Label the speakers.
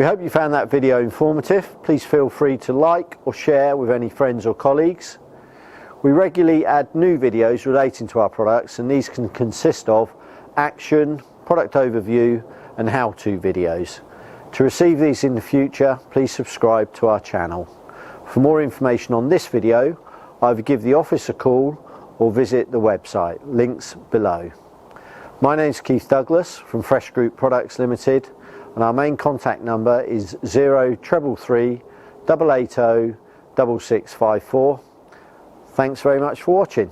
Speaker 1: We hope you found that video informative. Please feel free to like or share with any friends or colleagues. We regularly add new videos relating to our products, and these can consist of action, product overview and how-to videos. To receive these in the future, please subscribe to our channel. For more information on this video, either give the office a call or visit the website, links below. My name is Keith Douglas from Fresh Group Products Limited, and our main contact number is 0333 880 6654. Thanks very much for watching.